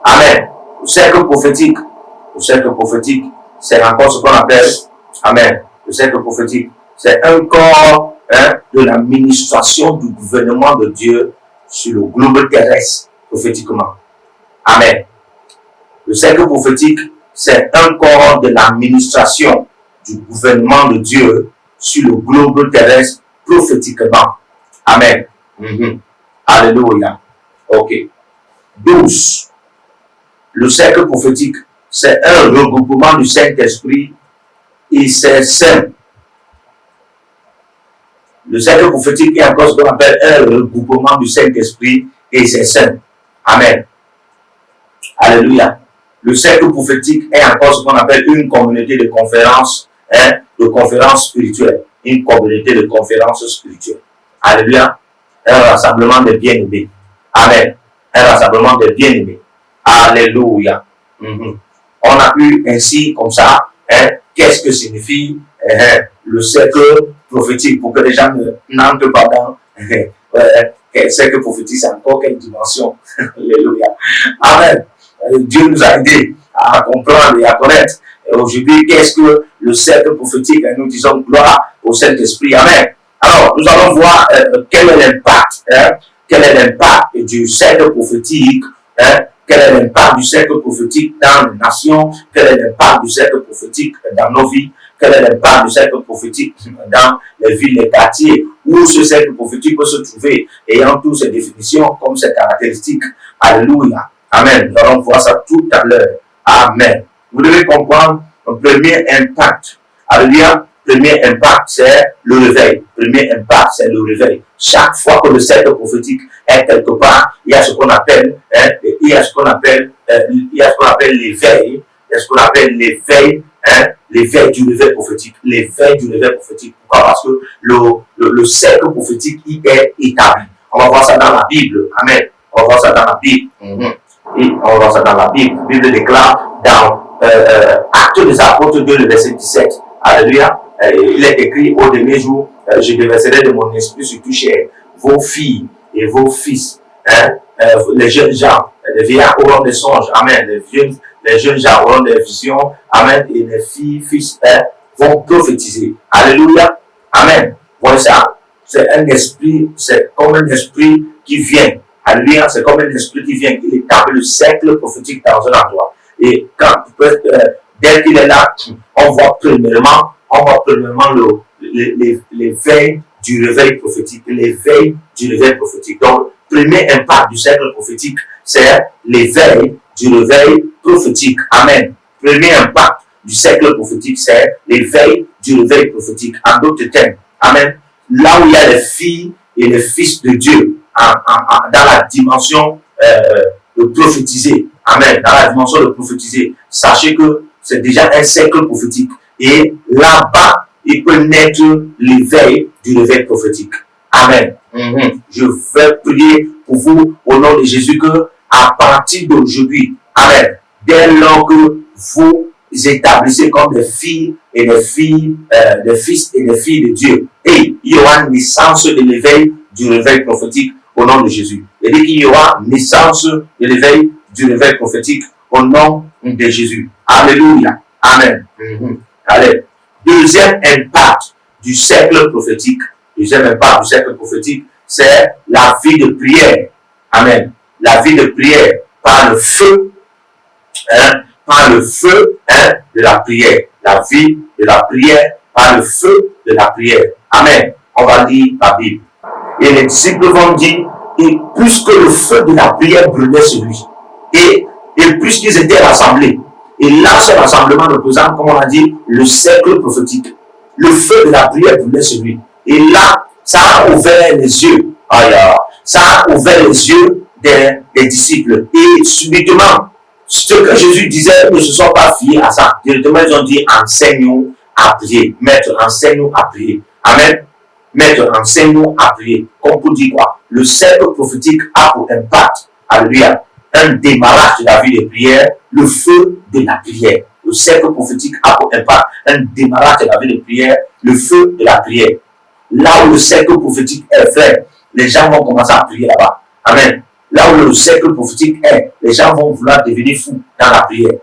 Amen. Le cercle prophétique, c'est encore ce qu'on appelle, amen, le cercle prophétique, c'est un corps de l'administration du gouvernement de Dieu sur le globe terrestre, prophétiquement. Amen. Le cercle prophétique, c'est un corps de l'administration du gouvernement de Dieu sur le globe terrestre, prophétiquement. Amen. Alléluia. Ok. 12. Le cercle prophétique, c'est un regroupement du Saint-Esprit et c'est saint. Le cercle prophétique est encore ce qu'on appelle un regroupement du Saint-Esprit et c'est saint. Amen. Alléluia. Le cercle prophétique est encore ce qu'on appelle une communauté de conférences, spirituelles. Une communauté de conférences spirituelles. Alléluia. Un rassemblement de bien-aimés. Amen. Un rassemblement de bien-aimés. Alléluia. On a pu ainsi, comme ça, qu'est-ce que signifie le cercle prophétique pour que les gens n'entrent pas dans le cercle prophétique, c'est encore quelle dimension. Alléluia. Amen. Dieu nous a aidés à comprendre et à connaître. Aujourd'hui, qu'est-ce que le cercle prophétique? Nous disons gloire au Saint-Esprit. Amen. Alors, nous allons voir quel est l'impact du cercle prophétique. Quel est l'impact du cercle prophétique dans les nations? Quel est l'impact du cercle prophétique dans nos vies? Quel est l'impact du cercle prophétique dans les villes, les quartiers où ce cercle prophétique peut se trouver, ayant toutes ces définitions comme ses caractéristiques? Alléluia. Amen. Nous allons voir ça tout à l'heure. Amen. Vous devez comprendre le premier impact. Alléluia. Premier impact, c'est le réveil. Premier impact, c'est le réveil. Chaque fois que le cercle prophétique est quelque part, il y a ce qu'on appelle, l'éveil. Il y a ce qu'on appelle l'éveil, l'éveil du réveil prophétique. L'éveil du réveil prophétique. Pourquoi? Parce que le cercle prophétique, il est établi. On va voir ça dans la Bible. Amen. On va voir ça dans la Bible. Et on va voir ça dans la Bible. La Bible déclare dans Actes des Apôtres 2, le verset 17. Alléluia. Il est écrit au dernier jour, je déverserai de mon esprit sur tout chair, vos filles et vos fils, les jeunes gens, les vieillards auront des songes, amen, les jeunes gens auront des visions, amen, et les filles, fils vont prophétiser. Alléluia. Amen. Voilà ça. C'est un esprit, c'est comme un esprit qui vient. Alléluia. C'est comme un esprit qui vient, qui établit le cercle prophétique dans un endroit. Et quand, dès qu'il est là, on voit premièrement l'éveil du réveil prophétique. L'éveil du réveil prophétique. Donc, premier impact du cercle prophétique, c'est l'éveil du réveil prophétique. Amen. Premier impact du cercle prophétique, c'est l'éveil du réveil prophétique. En d'autres termes, amen. Là où il y a les filles et les fils de Dieu, dans la dimension de prophétiser. Amen. Dans la dimension de prophétiser, sachez que c'est déjà un cercle prophétique. Et là-bas, il peut naître l'éveil du réveil prophétique. Amen. Je vais prier pour vous au nom de Jésus que à partir d'aujourd'hui, amen, dès lors que vous établissez comme des filles et des filles, des fils et des filles de Dieu, et il y aura une naissance de l'éveil du réveil prophétique au nom de Jésus. Et dit qu'il y aura une naissance de l'éveil du réveil prophétique au nom de Jésus. Alléluia. Amen. Allez. Deuxième impact du cercle prophétique, c'est la vie de prière. Amen. La vie de prière par le feu, de la prière. La vie de la prière par le feu de la prière. Amen. On va lire la Bible. Et les disciples vont dire, et puisque le feu de la prière brûlait sur lui, et puisqu'ils étaient rassemblés, et là, ce rassemblement représente, comme on a dit, le cercle prophétique. Le feu de la prière brûlait sur lui. Et là, ça a ouvert les yeux. Ça a ouvert les yeux des disciples. Et subitement, ce que Jésus disait, ne se sont pas fiés à ça. Directement, ils ont dit, enseigne-nous à prier. Maître, enseigne-nous à prier. Amen. Maître, enseigne-nous à prier. Comme pour dire quoi? Le cercle prophétique a pour impact, alléluia, un démarrage de la vie de prière, le feu de la prière. Le cercle prophétique a pour impact un démarrage de la vie de prière, le feu de la prière. Là où le cercle prophétique est fait, les gens vont commencer à prier là-bas. Amen. là où le cercle prophétique est, les gens vont vouloir devenir fous dans la prière.